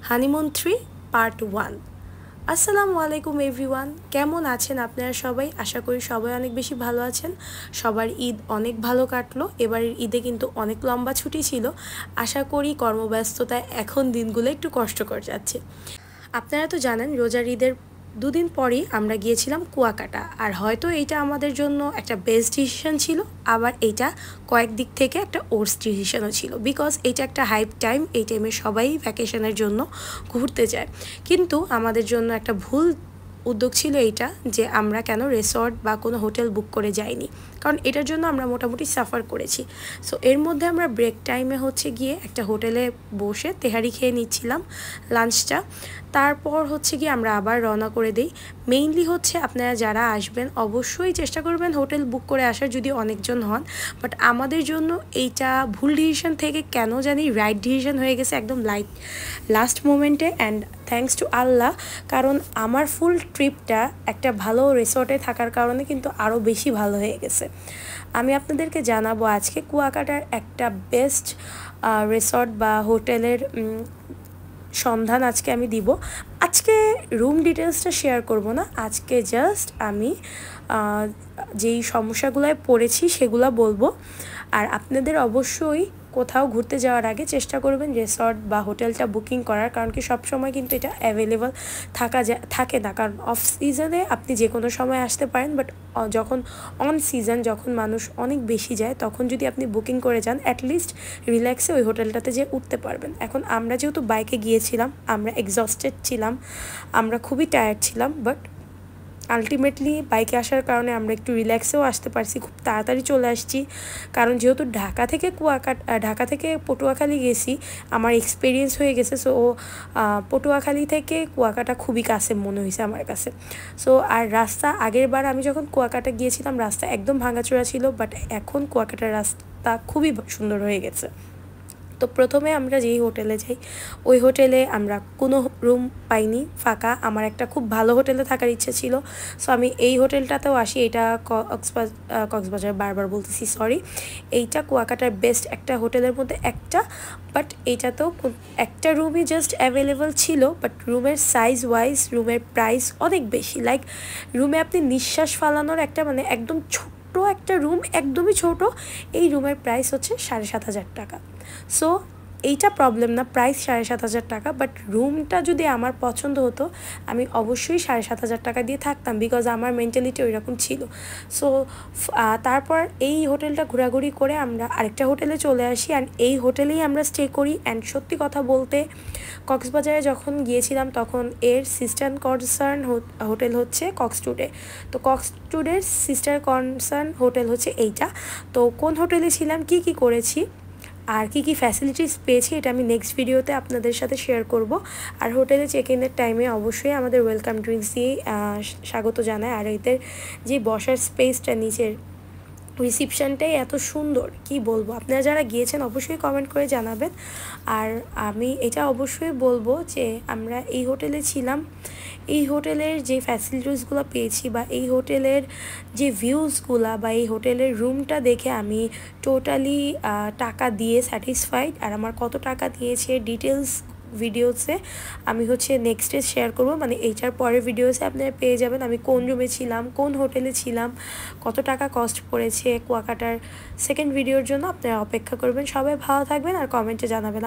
Honeymoon 3 part 1। আসসালামু আলাইকুম everyone, কেমন আছেন আপনারা সবাই? আশা করি সবাই অনেক বেশি ভালো আছেন। সবার ঈদ অনেক ভালো কাটলো। এবারের ঈদে কিন্তু অনেক লম্বা ছুটি ছিল। আশা করি কর্মব্যস্ততায় এখন দিনগুলো একটু কষ্টকর যাচ্ছে। আপনারা তো জানেন রোজার ঈদের দুদিন পরই আমরা গিয়েছিলাম কুয়াকাটা, আর হয়তো এইটা আমাদের জন্য একটা বেস্ট ডিসিশন ছিল, আবার এইটা কয়েক দিক থেকে একটা ওর্স ডিসিশনও ছিল, বিকজ এইটা একটা হাইপ টাইম। এই টাইমে সবাই ভ্যাকেশনের জন্য ঘুরতে যায়, কিন্তু আমাদের জন্য একটা ভুল উদ্যোগ ছিল এইটা যে আমরা কেন রিসর্ট বা কোনো হোটেল বুক করে যাইনি, কারণ এটার জন্য আমরা মোটামুটি সাফার করেছি। সো এর মধ্যে আমরা ব্রেক টাইমে গিয়ে একটা হোটেলে বসে তেহারি খেয়ে নিচ্ছিলাম লাঞ্চটা। তারপর গিয়ে আমরা আবার রওনা করে দিই। মেইনলি আপনারা যারা আসবেন অবশ্যই চেষ্টা করবেন হোটেল বুক করে আসার, যদি অনেকজন হন। বাট আমাদের জন্য এইটা ভুল ডিসিশন থেকে কেন জানি রাইট ডিসিশন হয়ে গেছে একদম লাস্ট মোমেন্টে। অ্যান্ড থ্যাঙ্কস টু আল্লাহ, কারণ আমার ফুল ট্রিপটা একটা ভালো রিসর্টে থাকার কারণে কিন্তু আরও বেশি ভালো হয়ে গেছে। আমি আপনাদেরকে জানাবো আজকে কুয়াকাটার একটা বেস্ট রিসর্ট বা হোটেলের সন্ধান আজকে আমি দিব। আজকে রুম ডিটেলসটা শেয়ার করব না, আজকে জাস্ট আমি যেই সমস্যাগুলোয় পড়েছি সেগুলো বলবো। আর আপনাদের অবশ্যই কোথাও ঘুরতে যাওয়ার আগে চেষ্টা করবেন রিসর্ট বা হোটেলটা বুকিং করার, কারণ কি সব সময় কিন্তু এটা অ্যাভেলেবল থাকে না। কারণ অফ সিজনে আপনি যে কোনো সময় আসতে পারেন, বাট যখন অন সিজন, যখন মানুষ অনেক বেশি যায়, তখন যদি আপনি বুকিং করে যান অ্যাটলিস্ট রিল্যাক্সে ওই হোটেলটাতে যেয়ে উঠতে পারবেন। এখন আমরা যেহেতু বাইকে গিয়েছিলাম, আমরা এক্সস্টেড ছিলাম, আমরা খুবই টায়ার্ড ছিলাম, বাট আলটিমেটলি বাইকে আসার কারণে আমরা একটু রিল্যাক্সেও আসতে পারছি, খুব তাড়াতাড়ি চলে আসছি। কারণ যেহেতু ঢাকা থেকে পটুয়াখালী গেছি, আমার এক্সপিরিয়েন্স হয়ে গেছে। সো পটুয়াখালী থেকে কুয়াকাটা খুবই কাছে মনে হয়েছে আমার কাছে। সো আর রাস্তা, আগের বার আমি যখন কুয়াকাটা গিয়েছিলাম রাস্তা একদম ভাঙাচোরা ছিল, বাট এখন কুয়াকাটার রাস্তা খুবই সুন্দর হয়ে গেছে। তো প্রথমে আমরা যেই হোটেলে যাই, ওই হোটেলে আমরা কোনো রুম পাইনি, ফাঁকা। আমার একটা খুব ভালো হোটেলে থাকার ইচ্ছে ছিল, সো আমি এই হোটেলটাতেও আসি। এটা কক্সবাজার, বারবার বলতেছি সরি, এইটা কুয়াকাটার বেস্ট একটা হোটেলের মধ্যে একটা। বাট এইটাতেও একটা রুমই জাস্ট অ্যাভেলেবল ছিল, বাট রুমের সাইজ ওয়াইজ রুমের প্রাইস অনেক বেশি। লাইক রুমে আপনি নিঃশ্বাস ফালানোর একটা একদম ছোট্ট একটা রুম, একদমই ছোট। এই রুমের প্রাইস 7,500 টাকা। সো এইটা প্রবলেম না, প্রাইস 7,500 টাকা, বাট রুমটা যদি আমার পছন্দ হতো আমি অবশ্যই 7,500 টাকা দিয়ে থাকতাম, বিকজ আমার মেন্টালিটি ওইরকম ছিল। সো তারপর এই হোটেলটা ঘোরাঘুরি করে আমরা আরেকটা হোটেলে চলে আসি, অ্যান্ড এই হোটেলেই আমরা স্টে করি। অ্যান্ড সত্যি কথা বলতে কক্সবাজারে যখন গিয়েছিলাম তখন এর সিস্টার কনসার্ন হোটেল কক্সটুডে। তো কক্সটুডের সিস্টার কনসার্ন হোটেল এইটা। তো কোন হোটেলে ছিলাম, কি করেছি আর কি ফ্যাসিলিটিস পেয়েছি, এটা আমি নেক্সট ভিডিওতে আপনাদের সাথে শেয়ার করব। আর হোটেলে চেক ইনের টাইমে অবশ্যই আমাদের ওয়েলকাম ড্রিঙ্কস দিয়ে স্বাগত জানায়। আর এদের যে বসার স্পেসটা, নিচের রিসিপশানটাই এত সুন্দর, কি বলবো। আপনারা যারা গিয়েছেন অবশ্যই কমেন্ট করে জানাবেন। আর আমি এটা অবশ্যই বলবো যে আমরা এই হোটেলে ছিলাম, এই হোটেলের যে ফ্যাসিলিটিসগুলো পেয়েছি বা এই হোটেলের যে ভিউজগুলো বা এই হোটেলের রুমটা দেখে আমি টোটালি টাকা দিয়ে স্যাটিসফাইড। আর আমার কত টাকা দিয়েছে ডিটেলস ভিডিওসে আমি নেক্সটে শেয়ার করব, এইটার পরের ভিডিওসে আপনারা পেয়ে যাবেন আমি কোন রুমে ছিলাম, কোন হোটেলে ছিলাম, কত টাকা কস্ট পড়েছে কুয়াকাটার সেকেন্ড ভিডিওর জন্য। আপনারা অপেক্ষা করবেন। সবাই ভালো থাকবেন আর কমেন্টে জানাবেন।